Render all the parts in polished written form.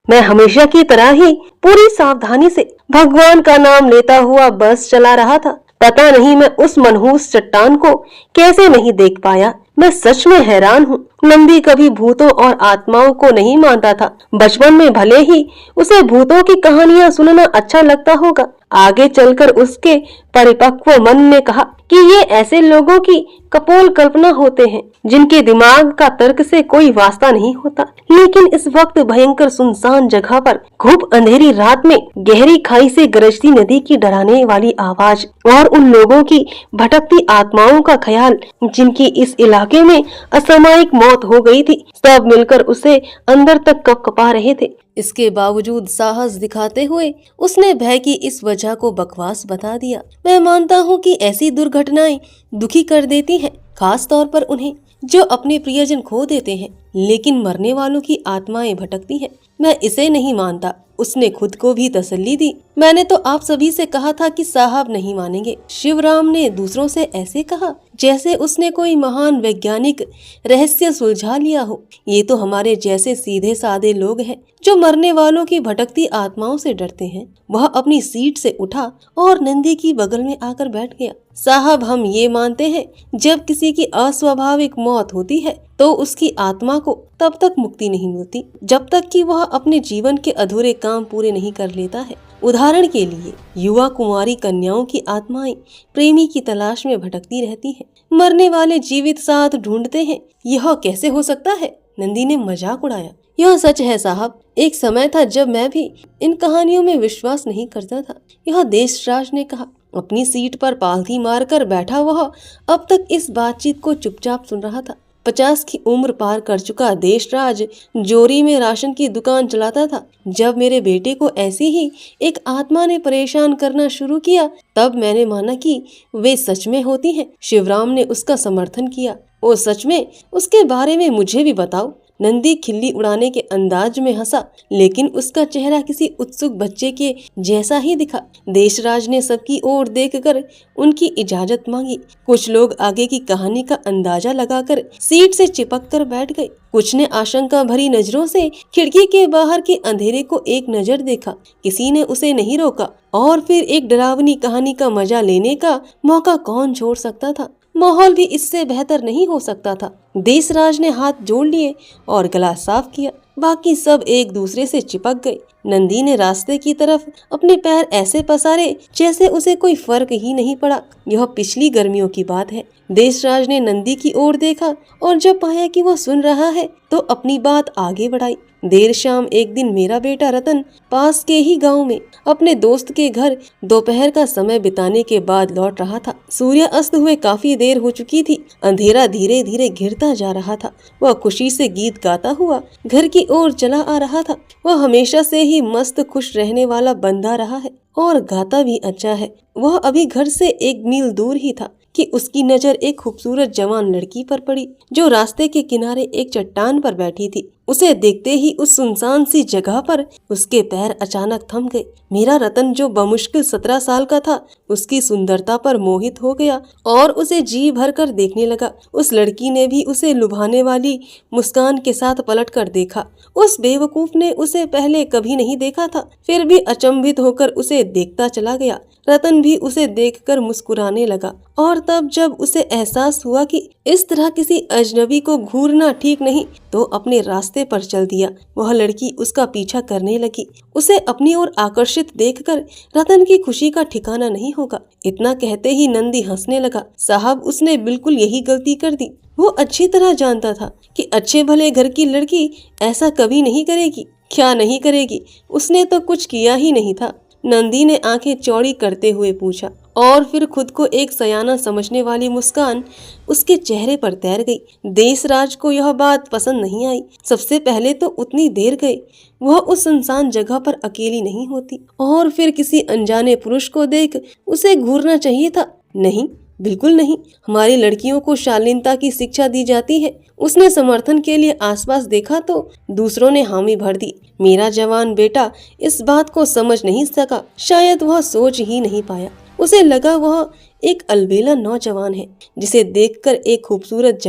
मैं हमेशा की तरह ही पूरी सावधानी से भगवान का नाम लेता हुआ बस चला रहा था। पता नहीं मैं उस मनहूस चट्टान को कैसे नहीं देख पाया। मैं सच में हैरान हूँ। नंदी कभी भूतों और आत्माओं को नहीं मानता था। बचपन में भले ही उसे भूतों की कहानियां सुनना अच्छा लगता होगा, आगे चलकर उसके परिपक्व मन ने कहा कि ये ऐसे लोगों की कपोल कल्पना होते हैं जिनके दिमाग का तर्क से कोई वास्ता नहीं होता। लेकिन इस वक्त भयंकर सुनसान जगह पर खूब अंधेरी रात में गहरी खाई से गरजती नदी की डराने वाली आवाज और उन लोगों की भटकती आत्माओं का ख्याल जिनकी इस इलाके में असामयिक मौत हो गई थी, सब मिलकर उसे अंदर तक कपकपा रहे थे। इसके बावजूद साहस दिखाते हुए उसने भय की इस वजह को बकवास बता दिया। मैं मानता हूँ कि ऐसी दुर्घटनाएं दुखी कर देती हैं, खास तौर पर उन्हें जो अपने प्रियजन खो देते हैं, लेकिन मरने वालों की आत्माएं भटकती हैं। मैं इसे नहीं मानता। उसने खुद को भी तसल्ली दी। मैंने तो आप सभी से कहा था कि साहब नहीं मानेंगे। शिवराम ने दूसरों से ऐसे कहा जैसे उसने कोई महान वैज्ञानिक रहस्य सुलझा लिया हो। ये तो हमारे जैसे सीधे साधे लोग हैं जो मरने वालों की भटकती आत्माओं से डरते हैं। वह अपनी सीट से उठा और नंदी की बगल में आकर बैठ गया। साहब, हम ये मानते हैं जब किसी की अस्वाभाविक मौत होती है तो उसकी आत्मा को तब तक मुक्ति नहीं मिलती जब तक कि वह अपने जीवन के अधूरे काम पूरे नहीं कर लेता है। उदाहरण के लिए युवा कुंवारी कन्याओं की आत्माएं प्रेमी की तलाश में भटकती रहती हैं। मरने वाले जीवित साथ ढूंढते हैं। यह कैसे हो सकता है? नंदी ने मजाक उड़ाया। यह सच है साहब। एक समय था जब मैं भी इन कहानियों में विश्वास नहीं करता था। यह देशराज ने कहा। अपनी सीट पर पालथी मारकर बैठा वह अब तक इस बातचीत को चुपचाप सुन रहा था। 50 की उम्र पार कर चुका देशराज जोरी में राशन की दुकान चलाता था। जब मेरे बेटे को ऐसी ही एक आत्मा ने परेशान करना शुरू किया तब मैंने माना कि वे सच में होती हैं। शिवराम ने उसका समर्थन किया। ओ सच में? उसके बारे में मुझे भी बताओ। नंदी खिल्ली उड़ाने के अंदाज में हंसा, लेकिन उसका चेहरा किसी उत्सुक बच्चे के जैसा ही दिखा। देशराज ने सबकी ओर देखकर उनकी इजाजत मांगी। कुछ लोग आगे की कहानी का अंदाजा लगाकर सीट से चिपक कर बैठ गए। कुछ ने आशंका भरी नजरों से खिड़की के बाहर के अंधेरे को एक नजर देखा। किसी ने उसे नहीं रोका और फिर एक डरावनी कहानी का मजा लेने का मौका कौन छोड़ सकता था? माहौल भी इससे बेहतर नहीं हो सकता था। देशराज ने हाथ जोड़ लिए और गला साफ किया। बाकी सब एक दूसरे से चिपक गए। नंदी ने रास्ते की तरफ अपने पैर ऐसे पसारे जैसे उसे कोई फर्क ही नहीं पड़ा। यह पिछली गर्मियों की बात है। देशराज ने नंदी की ओर देखा और जब पाया कि वह सुन रहा है तो अपनी बात आगे बढ़ाई। देर शाम एक दिन मेरा बेटा रतन पास के ही गांव में अपने दोस्त के घर दोपहर का समय बिताने के बाद लौट रहा था। सूर्य अस्त हुए काफी देर हो चुकी थी। अंधेरा धीरे धीरे घिरता जा रहा था। वह खुशी से गीत गाता हुआ घर की ओर चला आ रहा था। वह हमेशा से ही मस्त खुश रहने वाला बंदा रहा है और गाता भी अच्छा है। वह अभी घर से 1 मील दूर ही था कि उसकी नजर एक खूबसूरत जवान लड़की पर पड़ी जो रास्ते के किनारे एक चट्टान पर बैठी थी। उसे देखते ही उस सुनसान सी जगह पर उसके पैर अचानक थम गए। मेरा रतन जो बमुश्किल 17 साल का था उसकी सुंदरता पर मोहित हो गया और उसे जी भर कर देखने लगा। उस लड़की ने भी उसे लुभाने वाली मुस्कान के साथ पलट कर देखा। उस बेवकूफ ने उसे पहले कभी नहीं देखा था, फिर भी अचंभित होकर उसे देखता चला गया। रतन भी उसे देखकर मुस्कुराने लगा और तब जब उसे एहसास हुआ कि इस तरह किसी अजनबी को घूरना ठीक नहीं तो अपने रास्ते पर चल दिया। वह लड़की उसका पीछा करने लगी। उसे अपनी ओर आकर्षित देखकर रतन की खुशी का ठिकाना नहीं होगा। इतना कहते ही नंदी हंसने लगा। साहब, उसने बिल्कुल यही गलती कर दी। वो अच्छी तरह जानता था कि अच्छे भले घर की लड़की ऐसा कभी नहीं करेगी। क्या नहीं करेगी? उसने तो कुछ किया ही नहीं था। नंदी ने आंखें चौड़ी करते हुए पूछा और फिर खुद को एक सयाना समझने वाली मुस्कान उसके चेहरे पर तैर गई। देशराज को यह बात पसंद नहीं आई। सबसे पहले तो उतनी देर गए वह उस सुनसान जगह पर अकेली नहीं होती और फिर किसी अनजाने पुरुष को देख उसे घूरना चाहिए था। नहीं, बिल्कुल नहीं। हमारी लड़कियों को शालीनता की शिक्षा दी जाती है। उसने समर्थन के लिए आसपास देखा तो दूसरों ने हामी भर दी। मेरा जवान बेटा इस बात को समझ नहीं सका। शायद वह सोच ही नहीं पाया। उसे लगा वह एक अलबेला नौजवान है, जिसे देखकर एक खूबसूरत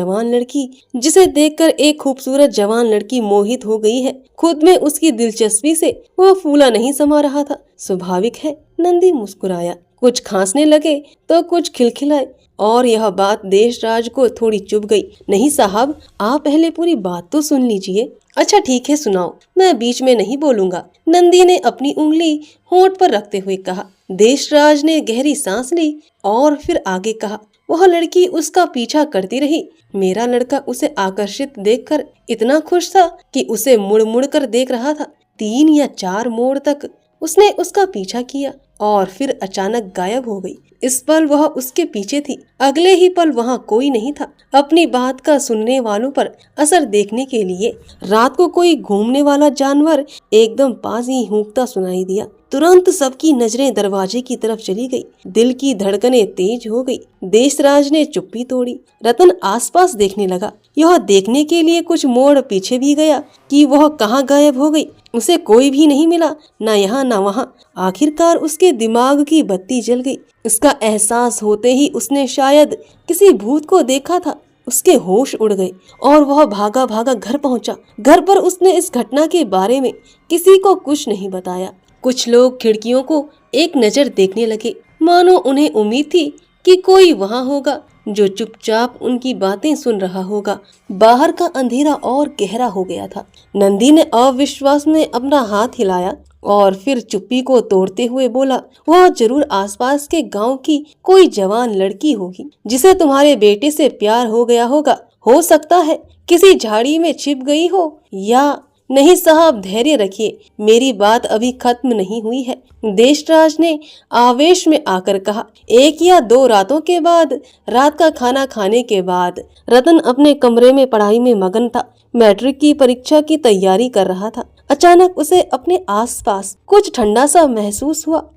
जवान लड़की मोहित हो गई है। खुद में उसकी दिलचस्पी से वह फूला नहीं समा रहा था। स्वाभाविक है, नंदी मुस्कुराया। कुछ खांसने लगे तो कुछ खिलखिलाए, और यह बात देशराज को थोड़ी चुभ गई। नहीं साहब, आप पहले पूरी बात तो सुन लीजिए। अच्छा ठीक है, सुनाओ, मैं बीच में नहीं बोलूंगा, नंदी ने अपनी उंगली होंठ पर रखते हुए कहा। देशराज ने गहरी सांस ली और फिर आगे कहा। वह लड़की उसका पीछा करती रही। मेरा लड़का उसे आकर्षित देखकर इतना खुश था कि उसे मुड़ मुड़ कर देख रहा था। 3 या 4 मोड़ तक उसने उसका पीछा किया और फिर अचानक गायब हो गई। इस पल वह उसके पीछे थी, अगले ही पल वहाँ कोई नहीं था। अपनी बात का सुनने वालों पर असर देखने के लिए रात को कोई घूमने वाला जानवर एकदम पास ही हूंकता सुनाई दिया। तुरंत सबकी नजरें दरवाजे की तरफ चली गई। दिल की धड़कनें तेज हो गई। देशराज ने चुप्पी तोड़ी। रतन आसपास देखने लगा। यह देखने के लिए कुछ मोड़ पीछे भी गया कि वह कहाँ गायब हो गई। उसे कोई भी नहीं मिला, न यहाँ न वहाँ। आखिरकार उसके दिमाग की बत्ती जल गई। इसका एहसास होते ही उसने शायद किसी भूत को देखा था। उसके होश उड़ गए और वह भागा भागा घर पहुंचा। घर पर उसने इस घटना के बारे में किसी को कुछ नहीं बताया। कुछ लोग खिड़कियों को एक नजर देखने लगे, मानो उन्हें उम्मीद थी कि कोई वहां होगा जो चुपचाप उनकी बातें सुन रहा होगा। बाहर का अंधेरा और गहरा हो गया था। नंदी ने अविश्वास में अपना हाथ हिलाया और फिर चुप्पी को तोड़ते हुए बोला, वह जरूर आसपास के गांव की कोई जवान लड़की होगी जिसे तुम्हारे बेटे से प्यार हो गया होगा। हो सकता है किसी झाड़ी में छिप गई हो या नहीं साहब, धैर्य रखिए, मेरी बात अभी खत्म नहीं हुई है, देशराज ने आवेश में आकर कहा। 1 या 2 रातों के बाद, रात का खाना खाने के बाद, रतन अपने कमरे में पढ़ाई में मगन था। मैट्रिक की परीक्षा की तैयारी कर रहा था। अचानक उसे अपने आसपास कुछ ठंडा सा महसूस हुआ।